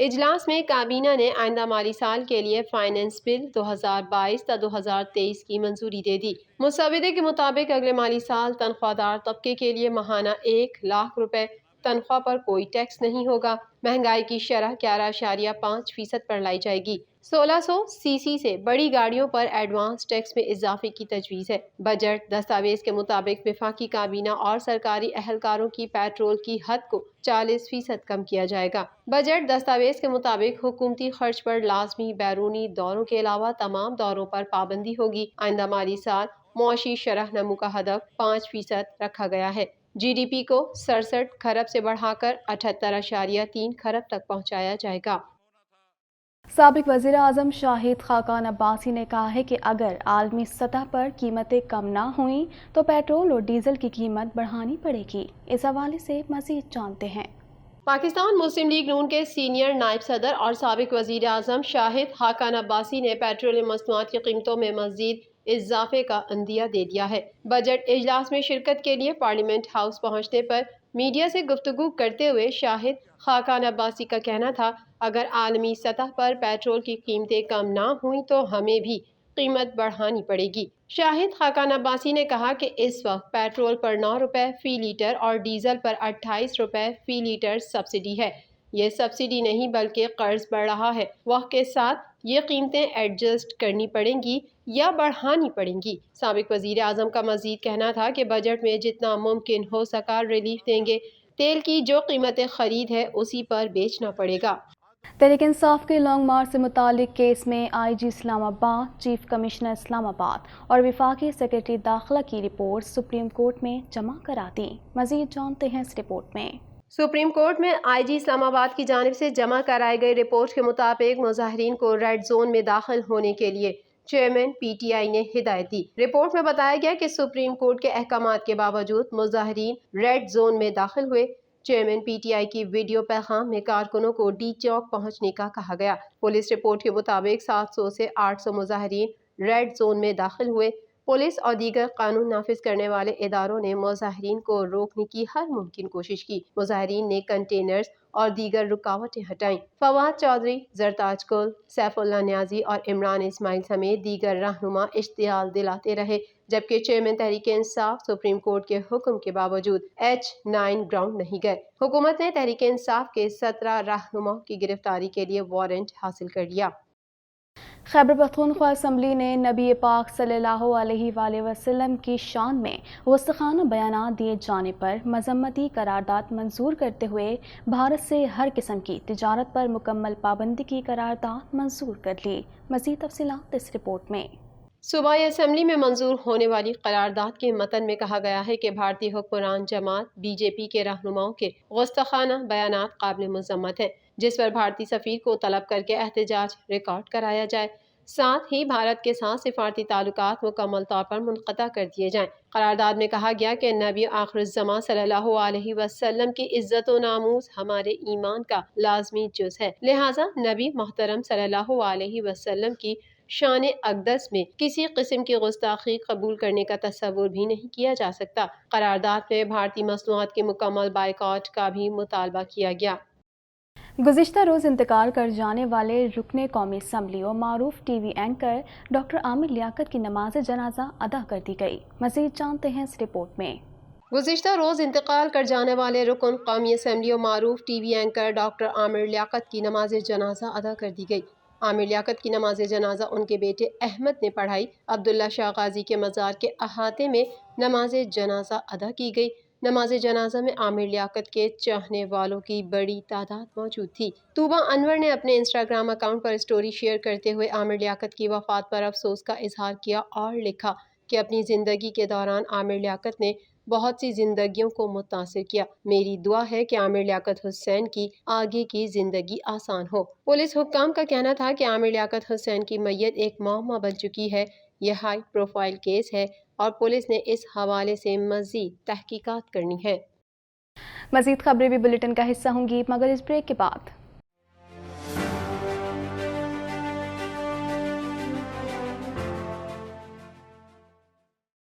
اجلاس میں کابینہ نے آئندہ مالی سال کے لیے فائنانس بل 2022 تا 2023 کی منظوری دے دی۔ مسودے کے مطابق اگلے مالی سال تنخواہ دار طبقے کے لیے ماہانہ 1,00,000 روپے تنخواہ پر کوئی ٹیکس نہیں ہوگا۔ مہنگائی کی شرح 11.5% پر لائی جائے گی۔ 1600 سی سی سے بڑی گاڑیوں پر ایڈوانس ٹیکس میں اضافے کی تجویز ہے۔ بجٹ دستاویز کے مطابق وفاقی کابینہ اور سرکاری اہلکاروں کی پیٹرول کی حد کو 40% کم کیا جائے گا۔ بجٹ دستاویز کے مطابق حکومتی خرچ پر لازمی بیرونی دوروں کے علاوہ تمام دوروں پر پابندی ہوگی۔ آئندہ مالی سال معاشی شرح نمو کا ہدف 5% رکھا گیا ہے۔ جی ڈی پی کو 67 کھرب سے بڑھا کر 78.3 کھرب تک پہنچایا جائے گا۔ سابق وزیر اعظم شاہد خاقان عباسی نے کہا ہے کہ اگر عالمی سطح پر قیمتیں کم نہ ہوئیں تو پیٹرول اور ڈیزل کی قیمت بڑھانی پڑے گی۔ اس حوالے سے مزید جانتے ہیں۔ پاکستان مسلم لیگ نون کے سینئر نائب صدر اور سابق وزیر اعظم شاہد خاقان عباسی نے پیٹرولیم مصنوعات کی قیمتوں میں مزید اضافے کا عندیہ دے دیا ہے۔ بجٹ اجلاس میں شرکت کے لیے پارلیمنٹ ہاؤس پہنچنے پر میڈیا سے گفتگو کرتے ہوئے شاہد خاقان عباسی کا کہنا تھا، اگر عالمی سطح پر پیٹرول کی قیمتیں کم نہ ہوئیں تو ہمیں بھی قیمت بڑھانی پڑے گی۔ شاہد خاقان عباسی نے کہا کہ اس وقت پیٹرول پر 9 روپے فی لیٹر اور ڈیزل پر 28 روپے فی لیٹر سبسڈی ہے۔ یہ سبسڈی نہیں بلکہ قرض بڑھ رہا ہے۔ وقت کے ساتھ یہ قیمتیں ایڈجسٹ کرنی پڑیں گی یا بڑھانی پڑیں گی۔ سابق وزیر اعظم کا مزید کہنا تھا کہ بجٹ میں جتنا ممکن ہو سکا ریلیف دیں گے۔ تیل کی جو قیمت خرید ہے اسی پر بیچنا پڑے گا۔ تحریک انصاف کے لانگ مارچ سے متعلق کیس میں آئی جی اسلام آباد، چیف کمشنر اسلام آباد اور وفاقی سیکرٹری داخلہ کی رپورٹ سپریم کورٹ میں جمع کرا دی۔ مزید جانتے ہیں اس رپورٹ میں۔ سپریم کورٹ میں آئی جی اسلام آباد کی جانب سے جمع کرائے گئے رپورٹ کے مطابق مظاہرین کو ریڈ زون میں داخل ہونے کے لیے چیئرمین پی ٹی آئی نے ہدایت دی۔ رپورٹ میں بتایا گیا کہ سپریم کورٹ کے احکامات کے باوجود مظاہرین ریڈ زون میں داخل ہوئے۔ چیئرمین پی ٹی آئی کی ویڈیو پیغام میں کارکنوں کو ڈی چوک پہنچنے کا کہا گیا۔ پولیس رپورٹ کے مطابق 700 سے 800 مظاہرین ریڈ زون میں داخل ہوئے۔ پولیس اور دیگر قانون نافذ کرنے والے اداروں نے مظاہرین کو روکنے کی ہر ممکن کوشش کی۔ مظاہرین نے کنٹینرز اور دیگر رکاوٹیں ہٹائیں۔ فواد چودھری، زرتاج گل، سیف اللہ نیازی اور عمران اسماعیل سمیت دیگر رہنما اشتعال دلاتے رہے، جبکہ chairman Tehreek Insaf supreme court کے حکم کے باوجود H9 گراؤنڈ نہیں گئے۔ حکومت نے تحریک انصاف کے 17 رہنماؤں کی گرفتاری کے لیے وارنٹ حاصل کر لیا۔ خیبر پختونخوا اسمبلی نے نبی پاک صلی اللہ علیہ وآلہ وسلم کی شان میں گستاخانہ بیانات دیے جانے پر مذمتی قرارداد منظور کرتے ہوئے بھارت سے ہر قسم کی تجارت پر مکمل پابندی کی قرارداد منظور کر لی۔ مزید تفصیلات اس رپورٹ میں۔ صوبائی اسمبلی میں منظور ہونے والی قرارداد کے متن میں کہا گیا ہے کہ بھارتی حکمران جماعت بی جے پی کے رہنماؤں کے گستاخانہ بیانات قابل مذمت ہیں، جس پر بھارتی سفیر کو طلب کر کے احتجاج ریکارڈ کرایا جائے، ساتھ ہی بھارت کے ساتھ سفارتی تعلقات مکمل طور پر منقطع کر دیے جائیں۔ قرارداد میں کہا گیا کہ نبی آخر الزماں صلی اللہ علیہ وسلم کی عزت و ناموس ہمارے ایمان کا لازمی جز ہے، لہٰذا نبی محترم صلی اللہ علیہ وسلم کی شان اقدس میں کسی قسم کی گستاخی قبول کرنے کا تصور بھی نہیں کیا جا سکتا۔ قرارداد میں بھارتی مصنوعات کے مکمل بائیکاٹ کا بھی مطالبہ کیا گیا۔ گزشتہ روز انتقال کر جانے والے رکن قومی اسمبلی اور معروف T V anchor doctor Aamir Liaquat کی نماز جنازہ ادا کر دی گئی۔ مزید جانتے ہیں اس رپورٹ میں۔ گزشتہ روز انتقال کر جانے والے رکن قومی اسمبلی اور معروف T V anchor doctor Aamir Liaquat کی نماز جنازہ ادا کر دی گئی۔ عامر لیاقت کی نماز جنازہ ان کے بیٹے احمد نے پڑھائی۔ عبداللہ شاہ غازی کے مزار کے احاطے میں نماز جنازہ ادا کی گئی۔ نماز جنازہ میں عامر لیاقت کے چاہنے والوں کی بڑی تعداد موجود تھی۔ طوبہ انور نے اپنے انسٹاگرام اکاؤنٹ پر اسٹوری شیئر کرتے ہوئے عامر لیاقت کی وفات پر افسوس کا اظہار کیا اور لکھا کہ اپنی زندگی کے دوران عامر لیاقت نے بہت سی زندگیوں کو متاثر کیا۔ میری دعا ہے کہ عامر لیاقت حسین کی آگے کی زندگی آسان ہو۔ پولیس حکام کا کہنا تھا کہ عامر لیاقت حسین کی میت ایک معمہ بن چکی ہے۔ یہ ہائی پروفائل کیس ہے اور پولیس نے اس حوالے سے مزید تحقیقات کرنی ہے۔ مزید خبریں بھی بلیٹن کا حصہ ہوں گی مگر اس بریک کے بعد۔